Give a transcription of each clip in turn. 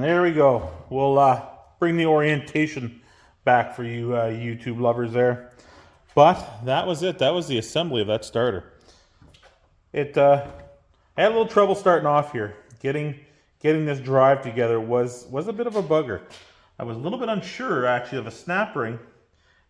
there we go. We'll bring the orientation back for you YouTube lovers there. But that was it. That was the assembly of that starter. It I had a little trouble starting off here. Getting this drive together was a bit of a bugger. I was a little bit unsure actually of a snap ring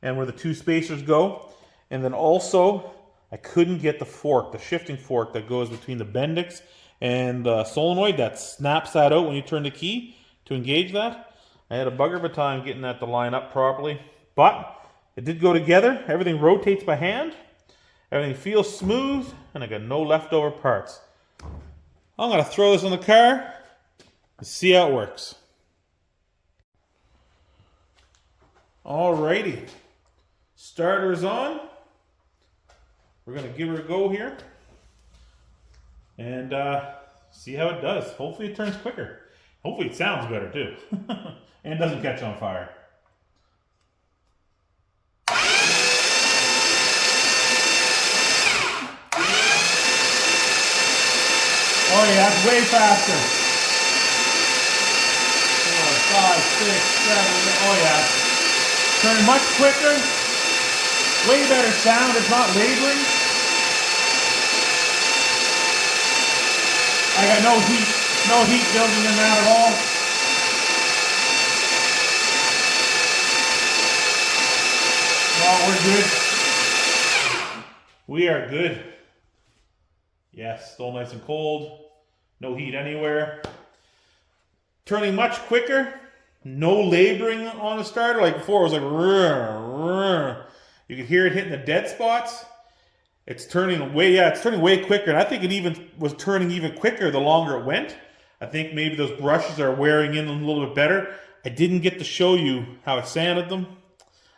and where the two spacers go. And then also I couldn't get the fork, the shifting fork that goes between the Bendix and the solenoid that snaps that out when you turn the key to engage that. I had a bugger of a time getting that to line up properly, but it did go together. Everything rotates by hand. Everything feels smooth, and I got no leftover parts. I'm gonna throw this on the car and see how it works. Alrighty, starter's on. We're gonna give her a go here and see how it does. Hopefully it turns quicker. Hopefully it sounds better too. And doesn't catch on fire. Oh yeah, it's way faster. 4, 5, 6, 7, oh yeah. Turning much quicker. Way better sound, it's not laboring. I got no heat building in that at all. Oh, we're good. We are good. Yes, still nice and cold. No heat anywhere. Turning much quicker. No laboring on the starter. Like before, it was like rrr. You could hear it hitting the dead spots. It's turning way quicker. And I think it even was turning even quicker the longer it went. I think maybe those brushes are wearing in a little bit better. I didn't get to show you how I sanded them.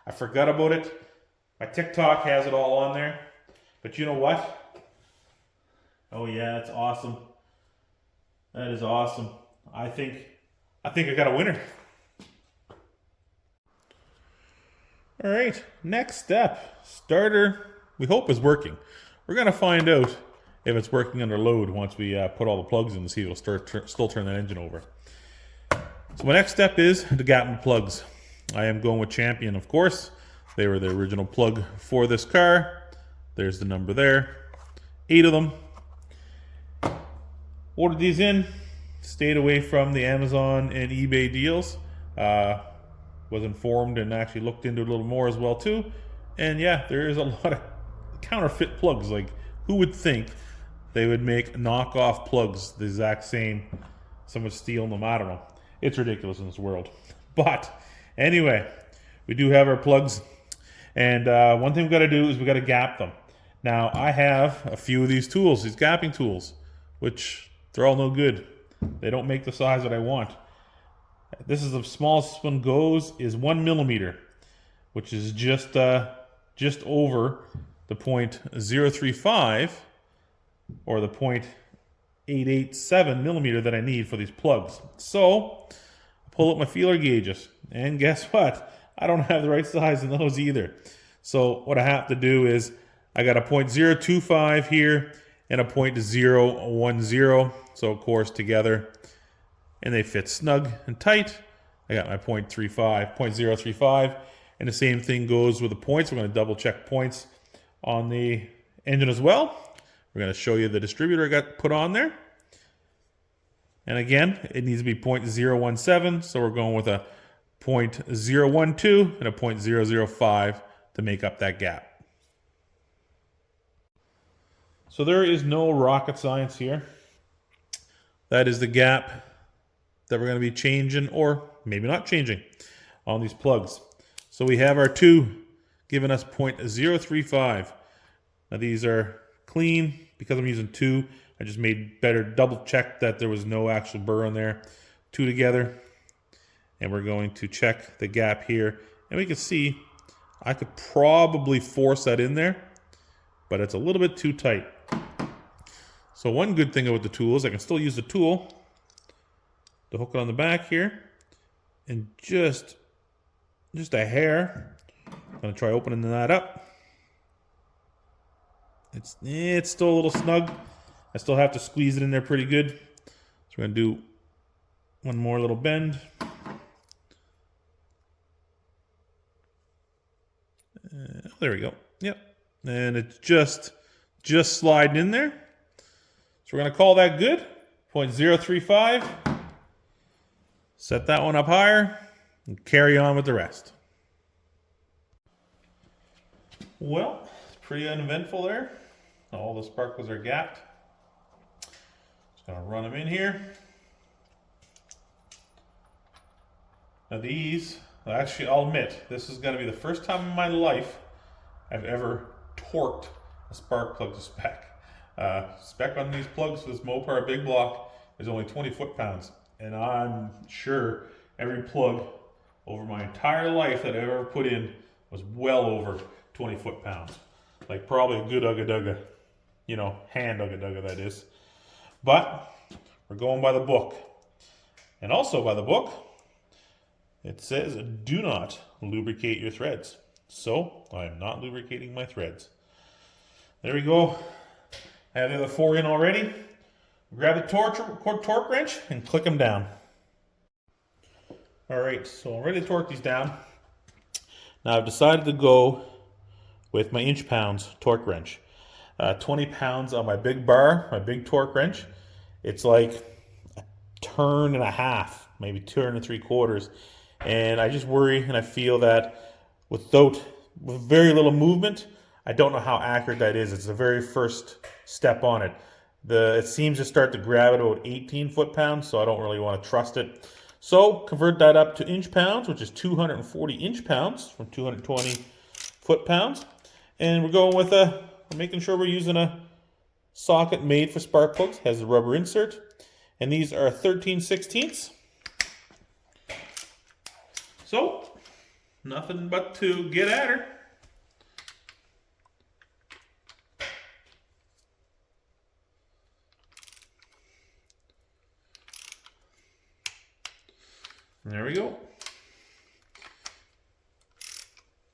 I forgot about it. My TikTok has it all on there. But you know what? Oh yeah, that's awesome. That is awesome. I think I got a winner. All right, next step. Starter, we hope is working. We're gonna find out if it's working under load once we put all the plugs in to see if it'll still turn that engine over. So my next step is to gap my plugs. I am going with Champion, of course. They were the original plug for this car. There's the number there. 8 of them. Ordered these in. Stayed away from the Amazon and eBay deals. Was informed and actually looked into it a little more as well too. And yeah, there is a lot of counterfeit plugs. Like, who would think they would make knockoff plugs the exact same? Someone steal them, I don't know. It's ridiculous in this world. But anyway, we do have our plugs. And one thing we've got to do is we've got to gap them. Now, I have a few of these tools, these gapping tools, which they're all no good. They don't make the size that I want. This is the smallest one goes is 1 millimeter, which is just over the 0.035 or the 0.887 millimeter that I need for these plugs. So I pull up my feeler gauges, and guess what? I don't have the right size in those either. So what I have to do is I got a 0.025 here and a 0.010. So of course together, and they fit snug and tight. I got my 0.35, and the same thing goes with the points. We're going to double check points on the engine as well. We're going to show you the distributor I got put on there. And again, it needs to be 0.017, so we're going with a 0.012 and a 0.005 to make up that gap. So there is no rocket science here. That is the gap that we're going to be changing, or maybe not changing, on these plugs. So we have our 2 giving us 0.035. Now these are clean because I'm using 2. I just made better double check that there was no actual burr on there. 2 together. And we're going to check the gap here. And we can see I could probably force that in there, but it's a little bit too tight. So one good thing about the tool is I can still use the tool to hook it on the back here, and just a hair. I'm gonna try opening that up. It's still a little snug. I still have to squeeze it in there pretty good. So we're gonna do One more little bend. There we go. Yep. And it's just sliding in there. So we're going to call that good. 0.035. Set that one up higher and carry on with the rest. Well, it's pretty uneventful there. All the spark plugs are gapped. Just going to run them in here. Now these, actually I'll admit, this is going to be the first time in my life I've ever torqued a spark plug to spec. Spec on these plugs for this Mopar big block is only 20 foot-pounds. And I'm sure every plug over my entire life that I've ever put in was well over 20 foot-pounds. Like probably a good ugga-dugga, you know, hand ugga-dugga that is. But we're going by the book. And also by the book, it says do not lubricate your threads. So I am not lubricating my threads. There we go. I have the other 4 in already. Grab the torque wrench and click them down. Alright, so I'm ready to torque these down. Now I've decided to go with my inch-pounds torque wrench. 20 pounds on my big bar, my big torque wrench. It's like a turn and a half, maybe turn and 3/4. And I just worry and I feel that with very little movement, I don't know how accurate that is. It's the very first step on it. It seems to start to grab at about 18 foot-pounds, so I don't really want to trust it. So convert that up to inch-pounds, which is 240 inch-pounds from 220 foot-pounds. And we're going with making sure we're using a socket made for spark plugs. Has a rubber insert. And these are 13/16. So, nothing but to get at her. There we go.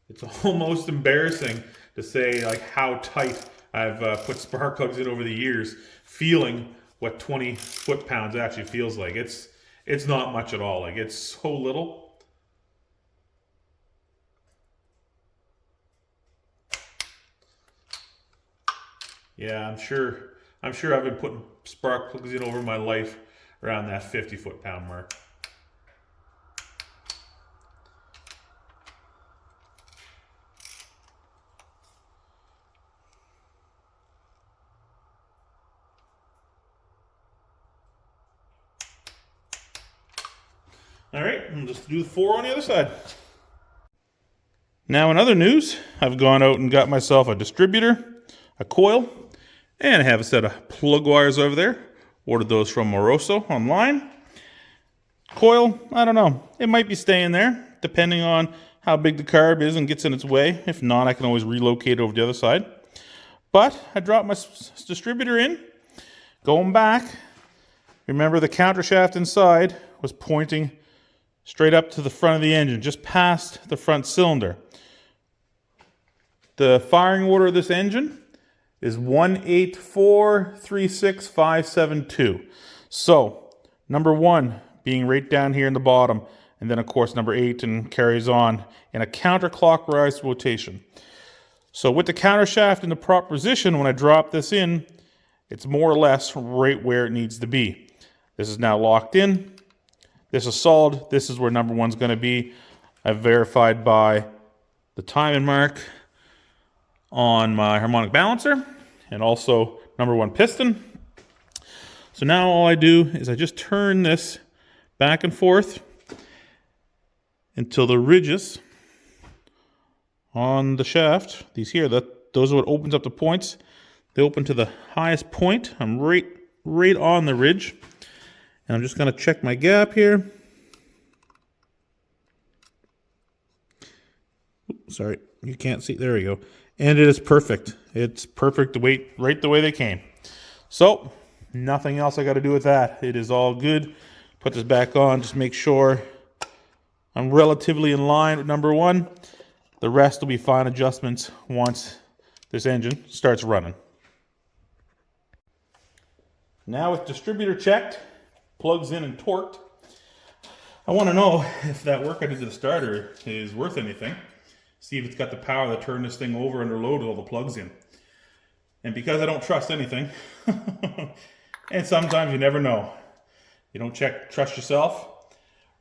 It's almost embarrassing to say like how tight I've put spark plugs in over the years, feeling what 20 foot-pounds actually feels like. It's not much at all. Like it's so little. Yeah, I'm sure I've been putting spark plugs in over my life around that 50 foot-pound mark. All right, and just do the 4 on the other side. Now in other news, I've gone out and got myself a distributor, a coil, and I have a set of plug wires over there. Ordered those from Moroso online. Coil, I don't know. It might be staying there, depending on how big the carb is and gets in its way. If not, I can always relocate over to the other side. But I dropped my distributor in. Going back, remember the counter shaft inside was pointing straight up to the front of the engine, just past the front cylinder. The firing order of this engine is 184-36572. So, number 1 being right down here in the bottom, and then of course number 8 and carries on in a counterclockwise rotation. So with the counter shaft in the proper position, when I drop this in, it's more or less right where it needs to be. This is now locked in. This is solid. This is where number 1's going to be. I've verified by the timing mark on my harmonic balancer and also number 1 piston. So now all I do is I just turn this back and forth until the ridges on the shaft, these here, those are what opens up the points. They open to the highest point. I'm right on the ridge. And I'm just going to check my gap here. Oops, sorry, you can't see. There we go. And it is perfect. It's perfect right the way they came. So, nothing else I got to do with that. It is all good. Put this back on. Just make sure I'm relatively in line with number 1. The rest will be fine adjustments once this engine starts running. Now with distributor checked, plugs in and torqued, I want to know if that work I did to the starter is worth anything. See if it's got the power to turn this thing over under load with all the plugs in. And because I don't trust anything, and sometimes you never know. You don't trust yourself.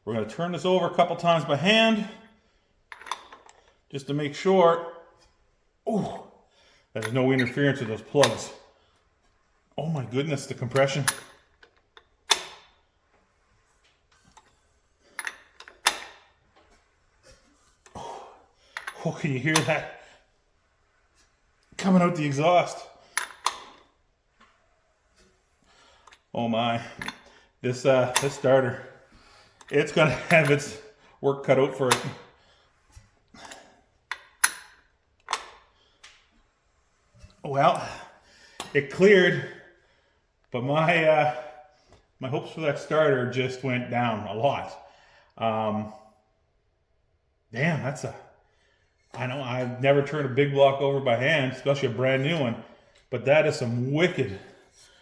We're going to turn this over a couple times by hand, just to make sure that there's no interference with those plugs. Oh my goodness, the compression. Oh, can you hear that? Coming out the exhaust. Oh my, this starter, it's gonna have its work cut out for it. Well, it cleared, but my hopes for that starter just went down a lot. Damn, I know I've never turned a big block over by hand, especially a brand new one, but that is some wicked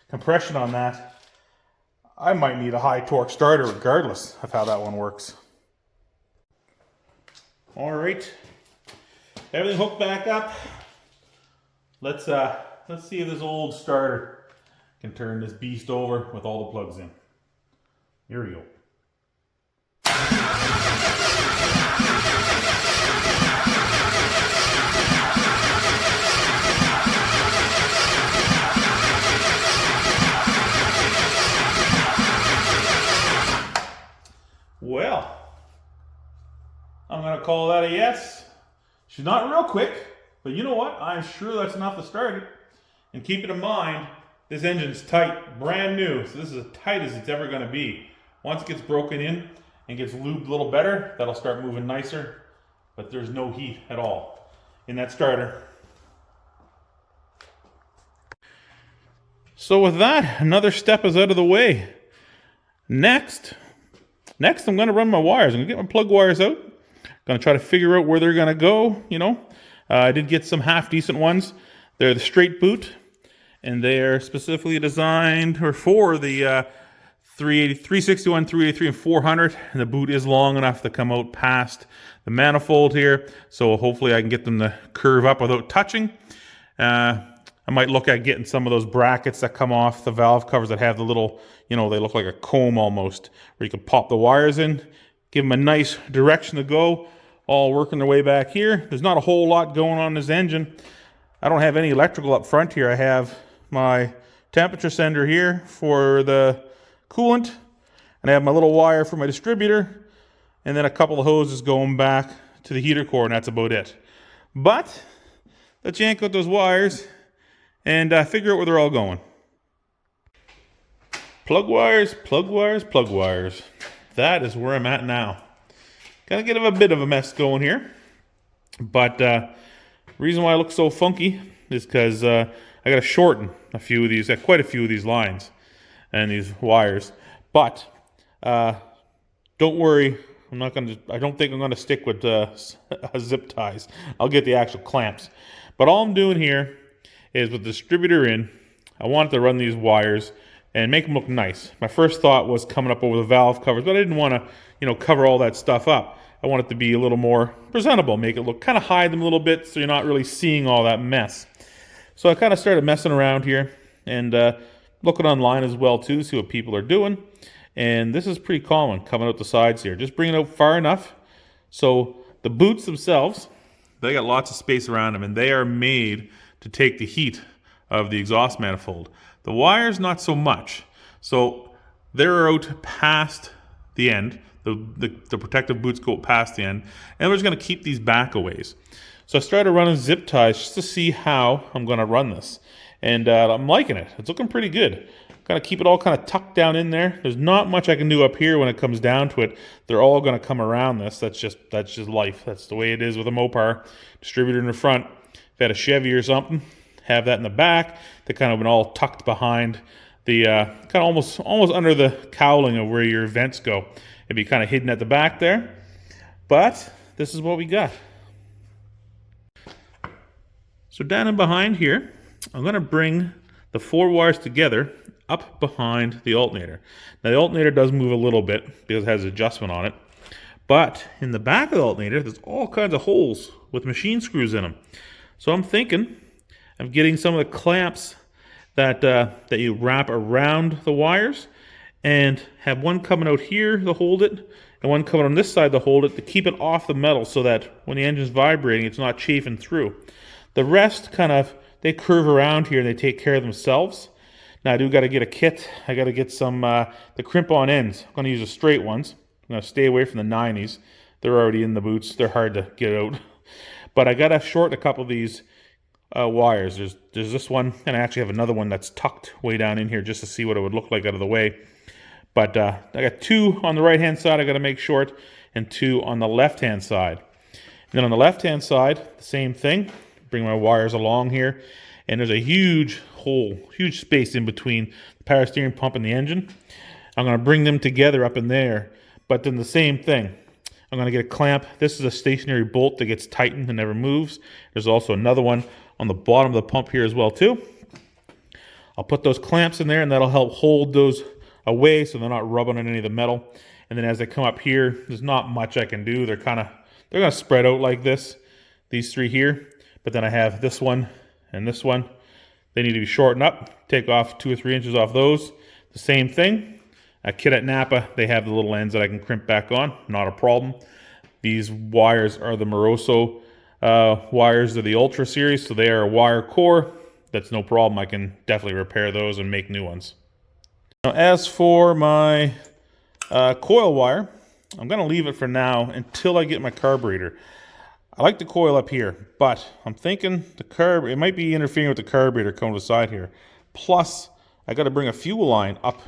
compression on that. I might need a high torque starter regardless of how that one works. All right, everything hooked back up. Let's see if this old starter can turn this beast over with all the plugs in. Here we go. Well, I'm going to call that a yes. She's not real quick, but you know what? I'm sure that's enough to start it. And keep it in mind, this engine's tight, brand new, so this is as tight as it's ever going to be. Once it gets broken in and gets lubed a little better, that'll start moving nicer, but there's no heat at all in that starter. So with that, another step is out of the way. Next, I'm going to run my wires. I'm going to get my plug wires out. Going to try to figure out where they're going to go, you know. I did get some half-decent ones. They're the straight boot, and they are specifically designed for the 361, 383, and 400. And the boot is long enough to come out past the manifold here, so hopefully I can get them to curve up without touching. I might look at getting some of those brackets that come off the valve covers that have the little, you know, they look like a comb almost, where you can pop the wires in, give them a nice direction to go, all working their way back here. There's not a whole lot going on in this engine. I don't have any electrical up front here. I have my temperature sender here for the coolant, and I have my little wire for my distributor, and then a couple of hoses going back to the heater core, and that's about it. But let's yank out those wires and figure out where they're all going. Plug wires, plug wires, plug wires. That is where I'm at now. Got a bit of a mess going here. But the reason why I look so funky is because I got to shorten a few of these, quite a few of these lines and these wires. But don't worry, I don't think I'm going to stick with zip ties. I'll get the actual clamps. But all I'm doing here is with the distributor in, I wanted to run these wires and make them look nice. My first thought was coming up over the valve covers, but I didn't want to, you know, cover all that stuff up. I want it to be a little more presentable, make it look, kind of hide them a little bit so you're not really seeing all that mess. So I kind of started messing around here and looking online as well too, see what people are doing. And this is pretty common, coming out the sides here. Just bring it out far enough so the boots themselves, they got lots of space around them, and they are made to take the heat of the exhaust manifold. The wires, not so much. So they're out past the end. The protective boots go past the end. And we're just going to keep these back a ways. So I started running zip ties just to see how I'm going to run this. And I'm liking it. It's looking pretty good. Got to keep it all kind of tucked down in there. There's not much I can do up here when it comes down to it. They're all going to come around this. That's just life. That's the way it is with a Mopar. Distributor in the front. If I had a Chevy or something, have that in the back. They kind of been all tucked behind the kind of almost under the cowling of where your vents go. It'd be kind of hidden at the back there. But this is what we got. So down and behind here, I'm going to bring the 4 wires together up behind the alternator. Now the alternator does move a little bit because it has adjustment on it, but in the back of the alternator, there's all kinds of holes with machine screws in them. So I'm thinking of getting some of the clamps that you wrap around the wires, and have one coming out here to hold it, and one coming on this side to hold it, to keep it off the metal so that when the engine's vibrating, it's not chafing through. The rest kind of, they curve around here and they take care of themselves. Now I do got to get a kit. I got to get some, the crimp-on ends. I'm going to use the straight ones. I'm going to stay away from the 90s. They're already in the boots. They're hard to get out. But I got to shorten a couple of these wires. There's this one, and I actually have another one that's tucked way down in here just to see what it would look like out of the way. But I got two on the right-hand side I got to make short, and two on the left-hand side. And then on the left-hand side, the same thing. Bring my wires along here, and there's a huge hole, huge space in between the power steering pump and the engine. I'm going to bring them together up in there, but then the same thing. I'm going to get a clamp. This is a stationary bolt that gets tightened and never moves. There's also another one on the bottom of the pump here as well too. I'll put those clamps in there, and that'll help hold those away so they're not rubbing on any of the metal. And then as they come up here, there's not much I can do. They're going to spread out like this, these three here. But then I have this one and this one. They need to be shortened up. Take off 2 or 3 inches off those. The same thing. A kit at Napa, they have the little ends that I can crimp back on. Not a problem. These wires are the Moroso wires of the Ultra series, so they are a wire core. That's no problem. I can definitely repair those and make new ones. Now, as for my coil wire, I'm going to leave it for now until I get my carburetor. I like the coil up here, but I'm thinking it might be interfering with the carburetor coming to the side here. Plus, I got to bring a fuel line up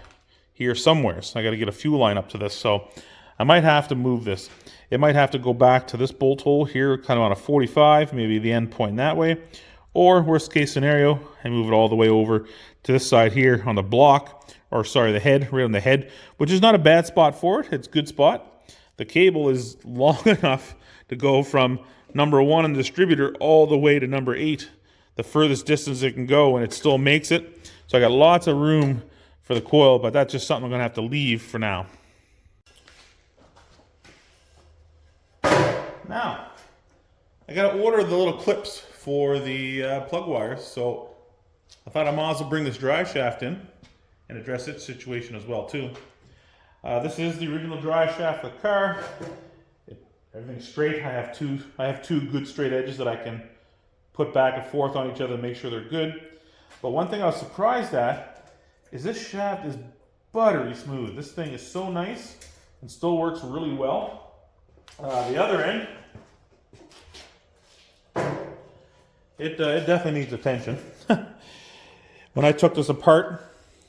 here somewhere. So I got to get a fuel line up to this. So I might have to move this. It might have to go back to this bolt hole here, kind of on a 45, maybe the end point that way. Or worst case scenario, I move it all the way over to this side here on the block, or sorry, the head, right on the head, which is not a bad spot for it. It's a good spot. The cable is long enough to go from number 1 in the distributor all the way to number 8, the furthest distance it can go, and it still makes it. So I got lots of room for the coil, but that's just something I'm gonna have to leave for now. Now, I gotta order the little clips for the plug wires, so I thought I might as well bring this drive shaft in and address its situation as well too. This is the original drive shaft of the car. Everything's straight. I have two good straight edges that I can put back and forth on each other and make sure they're good. But one thing I was surprised at is this shaft is buttery smooth. This thing is so nice and still works really well. The other end, it definitely needs attention. When I took this apart,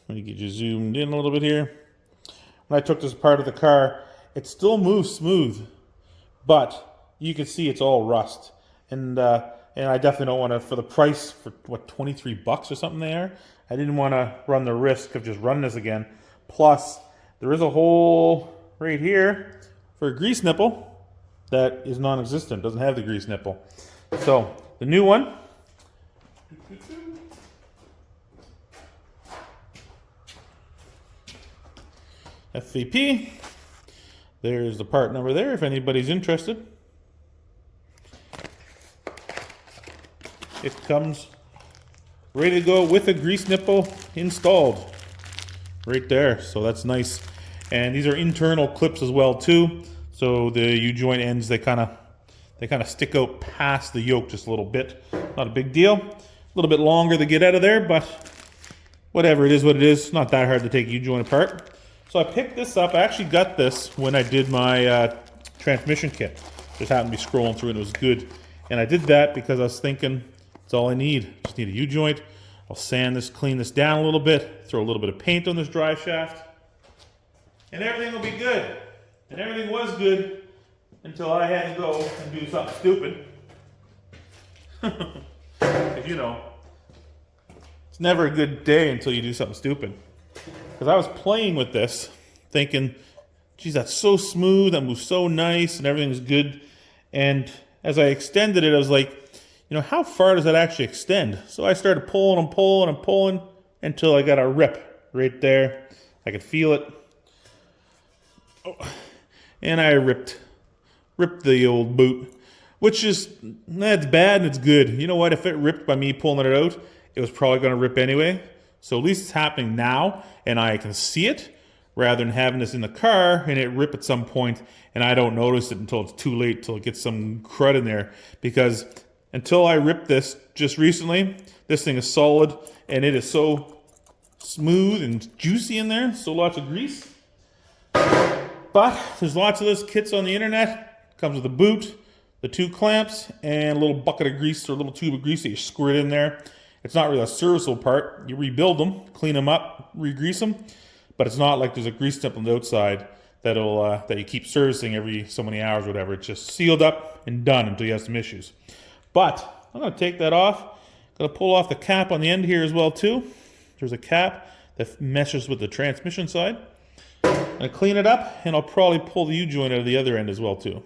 let me get you zoomed in a little bit here. When I took this apart of the car, it still moves smooth, but you can see it's all rust. And I definitely don't want to, for the price, for what, 23 bucks or something there, I didn't want to run the risk of just running this again. Plus, there is a hole right here for a grease nipple that is non-existent, doesn't have the grease nipple. So, the new one, FVP, there's the part number there if anybody's interested. It comes ready to go with a grease nipple installed right there, so that's nice. And these are internal clips as well too, so the U-joint ends, they kind of stick out past the yoke just a little bit. Not a big deal. A little bit longer to get out of there, but whatever, it is what it is. Not that hard to take U-joint apart. So I picked this up. I actually got this when I did my transmission kit. Just happened to be scrolling through and it was good. And I did that because I was thinking, that's all I need. Just need a U-joint. I'll sand this, clean this down a little bit, throw a little bit of paint on this drive shaft, and everything will be good. And everything was good until I had to go and do something stupid. Because you know, it's never a good day until you do something stupid. Because I was playing with this, thinking, geez, that's so smooth, that moves so nice, and everything's good. And as I extended it, I was like, you know, how far does that actually extend? So I started pulling and pulling and pulling until I got a rip right there. I could feel it. Oh. And I ripped the old boot, which is, that's bad and it's good. You know what? If it ripped by me pulling it out, it was probably going to rip anyway. So at least it's happening now and I can see it, rather than having this in the car and it rip at some point and I don't notice it until it's too late, till it gets some crud in there. Because until I ripped this just recently, this thing is solid and it is so smooth and juicy in there, so lots of grease. But there's lots of those kits on the internet. Comes with a boot, the 2 clamps, and a little bucket of grease or a little tube of grease that you squirt in there. It's not really a serviceable part. You rebuild them, clean them up, re-grease them, but it's not like there's a grease tip on the outside that you keep servicing every so many hours or whatever. It's just sealed up and done until you have some issues. But I'm going to take that off. Going to pull off the cap on the end here as well too. There's a cap that meshes with the transmission side. I clean it up, and I'll probably pull the U-joint out of the other end as well too.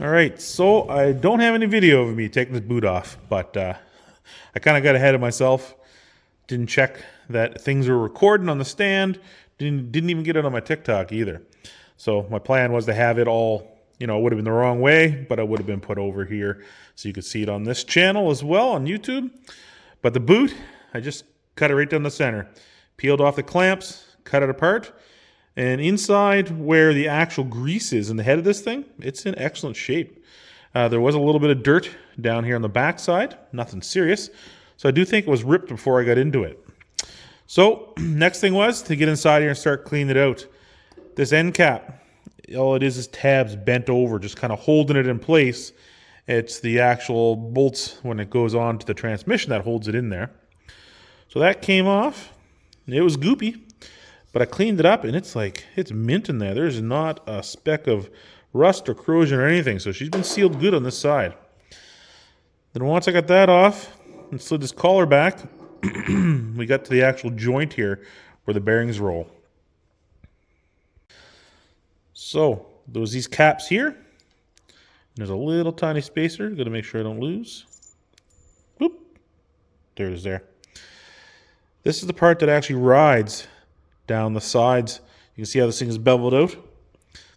Alright, so I don't have any video of me taking this boot off, but I kind of got ahead of myself. Didn't check that things were recording on the stand. Didn't even get it on my TikTok either. So my plan was to have it all, you know, it would have been the wrong way, but it would have been put over here so you could see it on this channel as well on YouTube. But the boot, I just cut it right down the center. Peeled off the clamps, cut it apart. And inside where the actual grease is in the head of this thing, it's in excellent shape. There was a little bit of dirt down here on the back side, nothing serious. So I do think it was ripped before I got into it. So next thing was to get inside here and start cleaning it out. This end cap, all it is tabs bent over, just kind of holding it in place. It's the actual bolts when it goes on to the transmission that holds it in there. So that came off. It was goopy. But I cleaned it up, and it's like, it's mint in there. There's not a speck of rust or corrosion or anything. So she's been sealed good on this side. Then once I got that off and slid this collar back, we got to the actual joint here where the bearings roll. So there was these caps here. And there's a little tiny spacer. Got to make sure I don't lose. Boop. There it is there. This is the part that actually rides down the sides. You can see how this thing is beveled out.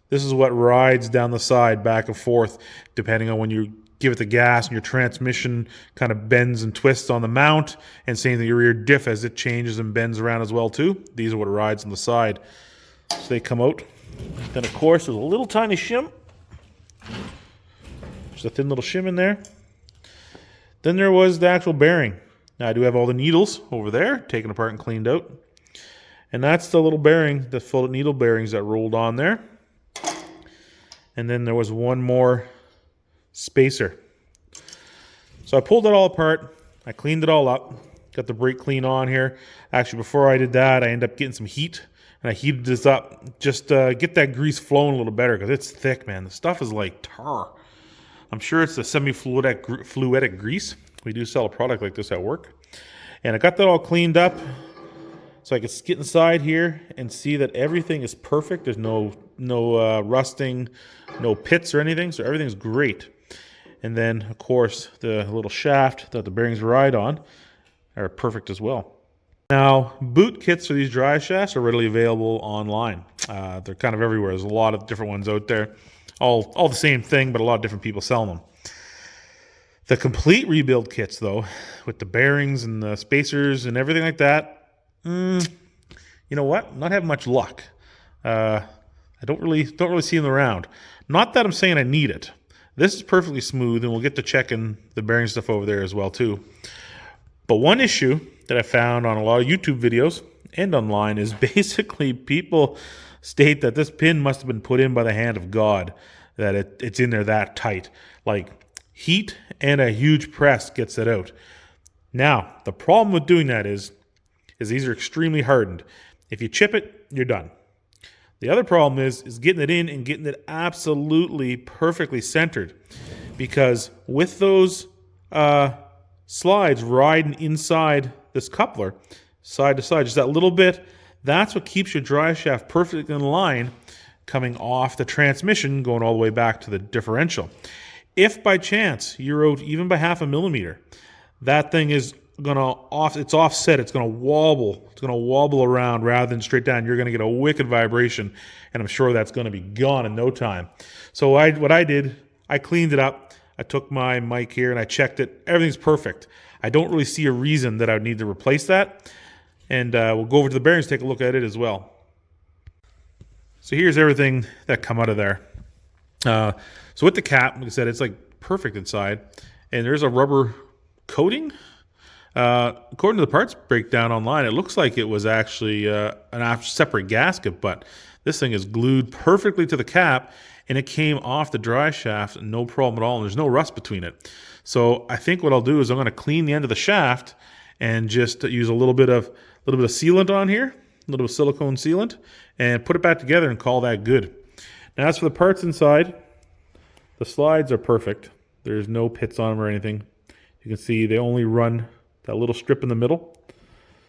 This is what rides down the side back and forth depending on when you give it the gas and your transmission kind of bends and twists on the mount, and same thing your rear diff as it changes and bends around as well too. These are what rides on the side. So they come out. Then of course there's a little tiny shim. Just a thin little shim in there. Then there was the actual bearing. Now I do have all the needles over there taken apart and cleaned out. And that's the little bearing, the folded needle bearings that rolled on there. And then there was one more spacer. So I pulled it all apart. I cleaned it all up. Got the brake clean on here. Actually, before I did that, I ended up getting some heat. And I heated this up just to get that grease flowing a little better because it's thick, man. The stuff is like tar. I'm sure it's the semi-fluidic grease. We do sell a product like this at work. And I got that all cleaned up. So I can get inside here and see that everything is perfect. There's no rusting, no pits or anything. So everything's great. And then, of course, the little shaft that the bearings ride on are perfect as well. Now, boot kits for these drive shafts are readily available online. They're kind of everywhere. There's a lot of different ones out there. All the same thing, but a lot of different people selling them. The complete rebuild kits, though, with the bearings and the spacers and everything like that, you know what? Not having much luck. I don't really see them around. Not that I'm saying I need it. This is perfectly smooth, and we'll get to checking the bearing stuff over there as well too. But one issue that I found on a lot of YouTube videos and online is basically people state that this pin must have been put in by the hand of God, that it's in there that tight. Like heat and a huge press gets it out. Now, the problem with doing that is these are extremely hardened. If you chip it, you're done. The other problem is getting it in and getting it absolutely perfectly centered, because with those slides riding inside this coupler, side to side, just that little bit, that's what keeps your drive shaft perfectly in line coming off the transmission, going all the way back to the differential. If by chance you're out even by 0.5 millimeter, that thing is it's offset. It's gonna wobble. It's gonna wobble around rather than straight down. You're gonna get a wicked vibration, and I'm sure that's gonna be gone in no time. So what I did, I cleaned it up. I took my mic here and I checked it. Everything's perfect. I don't really see a reason that I would need to replace that. And we'll go over to the bearings, take a look at it as well. So here's everything that come out of there. So with the cap, like I said, it's like perfect inside. And there's a rubber coating. According to the parts breakdown online, it looks like it was actually an separate gasket, but this thing is glued perfectly to the cap, and it came off the dry shaft, no problem at all, and there's no rust between it. So I think what I'll do is I'm going to clean the end of the shaft and just use a little bit of sealant on here, a little bit of silicone sealant, and put it back together and call that good. Now as for the parts inside, the slides are perfect. There's no pits on them or anything. You can see they only run that little strip in the middle.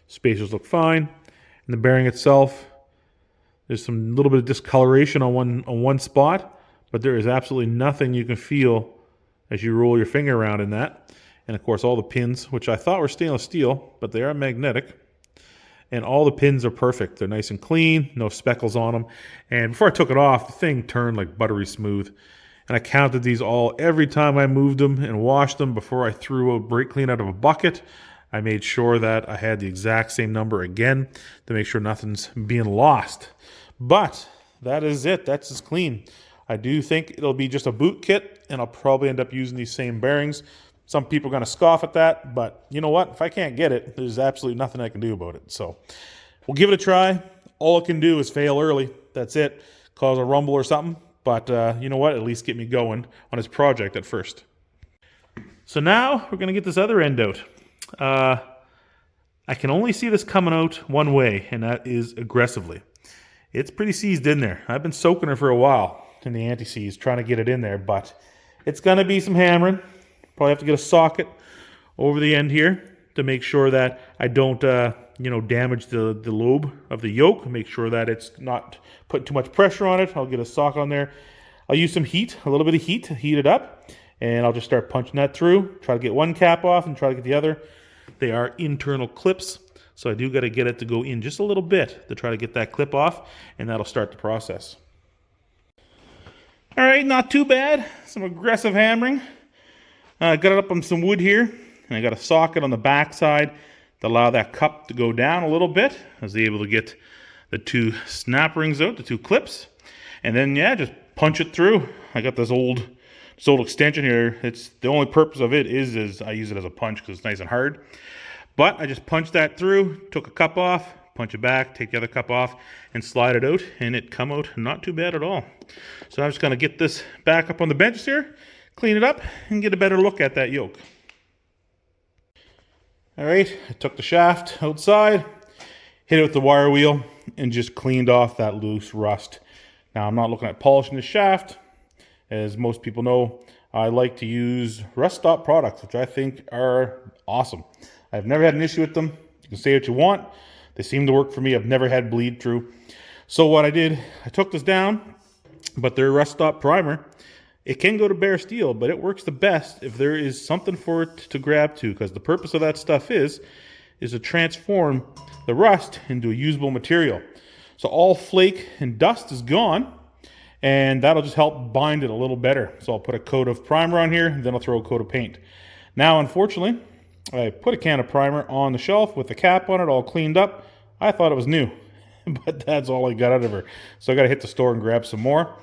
Spacers look fine. And the bearing itself, there's some little bit of discoloration on one spot, but there is absolutely nothing you can feel as you roll your finger around in that. And of course all the pins, which I thought were stainless steel, but they are magnetic. And all the pins are perfect. They're nice and clean, no speckles on them. And before I took it off, the thing turned like buttery smooth. And I counted these all every time I moved them and washed them before I threw a brake clean out of a bucket. I made sure that I had the exact same number again to make sure nothing's being lost. But that is it. That's as clean. I do think it'll be just a boot kit, and I'll probably end up using these same bearings. Some people are going to scoff at that, but you know what? If I can't get it, there's absolutely nothing I can do about it. So we'll give it a try. All it can do is fail early. That's it. Cause a rumble or something. But you know what? At least get me going on this project at first. So now we're going to get this other end out. I can only see this coming out one way, and that is aggressively. It's pretty seized in there. I've been soaking her for a while in the anti-seize, trying to get it in there, but it's going to be some hammering. Probably have to get a socket over the end here to make sure that I don't, damage the lobe of the yoke. Make sure that it's not putting too much pressure on it. I'll get a socket on there. I'll use some heat, a little bit of heat to heat it up, and I'll just start punching that through. Try to get one cap off and try to get the other. They are internal clips, so I do got to get it to go in just a little bit to try to get that clip off, and that'll start the process. All right, not too bad. Some aggressive hammering. Got it up on some wood here, and I got a socket on the back side to allow that cup to go down a little bit. I was able to get the two snap rings out, the two clips, and then yeah, just punch it through. I got this old extension here. It's the only purpose of it is I use it as a punch because it's nice and hard. But I just punched that through, took a cup off, punch it back, take the other cup off, and slide it out, and it come out not too bad at all. So I'm just going to get this back up on the bench here, clean it up, and get a better look at that yoke. All right, I took the shaft outside, hit it with the wire wheel, and just cleaned off that loose rust. Now I'm not looking at polishing the shaft. As most people know, I like to use rust stop products, which I think are awesome. I've never had an issue with them. You can say what you want. They seem to work for me. I've never had bleed through. So what I did, I took this down, but their rust stop primer, it can go to bare steel, but it works the best if there is something for it to grab to, because the purpose of that stuff is to transform the rust into a usable material. So all flake and dust is gone, and that'll just help bind it a little better. So I'll put a coat of primer on here, then I'll throw a coat of paint. Now, unfortunately, I put a can of primer on the shelf with the cap on it all cleaned up. I thought it was new, but that's all I got out of her. So I got to hit the store and grab some more.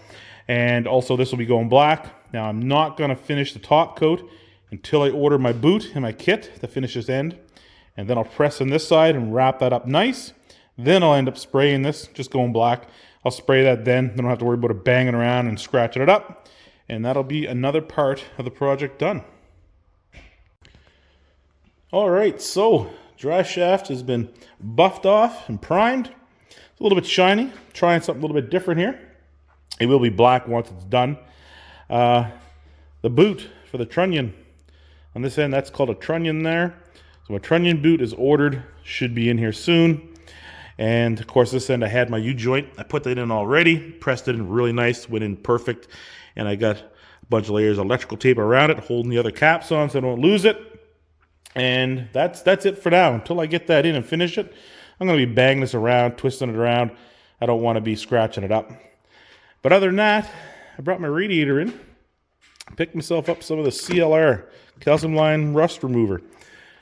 And also this will be going black. Now I'm not going to finish the top coat until I order my boot and my kit to finish this end. And then I'll press on this side and wrap that up nice. Then I'll end up spraying this, just going black. I'll spray that then I don't have to worry about it banging around and scratching it up. And that'll be another part of the project done. All right, so dry shaft has been buffed off and primed. It's a little bit shiny. Trying something a little bit different here. It will be black once it's done. The boot for the trunnion. On this end, that's called a trunnion there. So a trunnion boot is ordered, should be in here soon. And of course, this end I had my U-joint. I put that in already, pressed it in really nice, went in perfect. And I got a bunch of layers of electrical tape around it, holding the other caps on so I don't lose it. And that's it for now. Until I get that in and finish it, I'm going to be banging this around, twisting it around. I don't want to be scratching it up. But other than that, I brought my radiator in. Picked myself up some of the CLR, calcium line rust remover.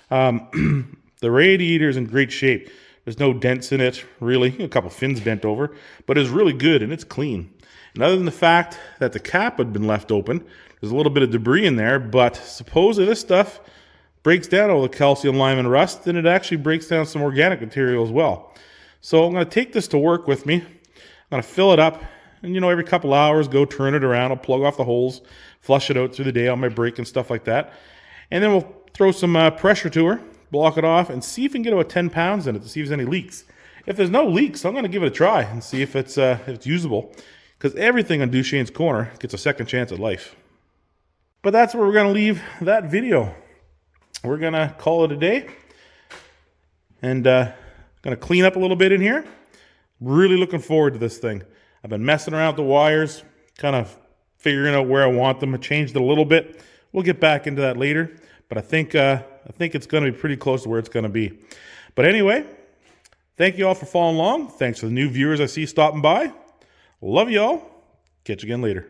The radiator is in great shape. There's no dents in it, really. A couple fins bent over, but it's really good and it's clean. And other than the fact that the cap had been left open, there's a little bit of debris in there, but supposedly this stuff breaks down all the calcium, lime, and rust, and it actually breaks down some organic material as well. So I'm going to take this to work with me. I'm going to fill it up, and every couple hours, go turn it around. I'll plug off the holes, flush it out through the day on my brake and stuff like that. And then we'll throw some pressure to her, block it off, and see if we can get about 10 pounds in it to see if there's any leaks. If there's no leaks, I'm going to give it a try and see if it's usable, because everything on Duchesne's Corner gets a second chance at life. But that's where we're going to leave that video. We're going to call it a day, and going to clean up a little bit in here. Really looking forward to this thing. I've been messing around with the wires, kind of figuring out where I want them. I changed it a little bit. We'll get back into that later, but I think it's going to be pretty close to where it's going to be. But anyway, thank you all for following along. Thanks for the new viewers I see stopping by. Love you all. Catch you again later.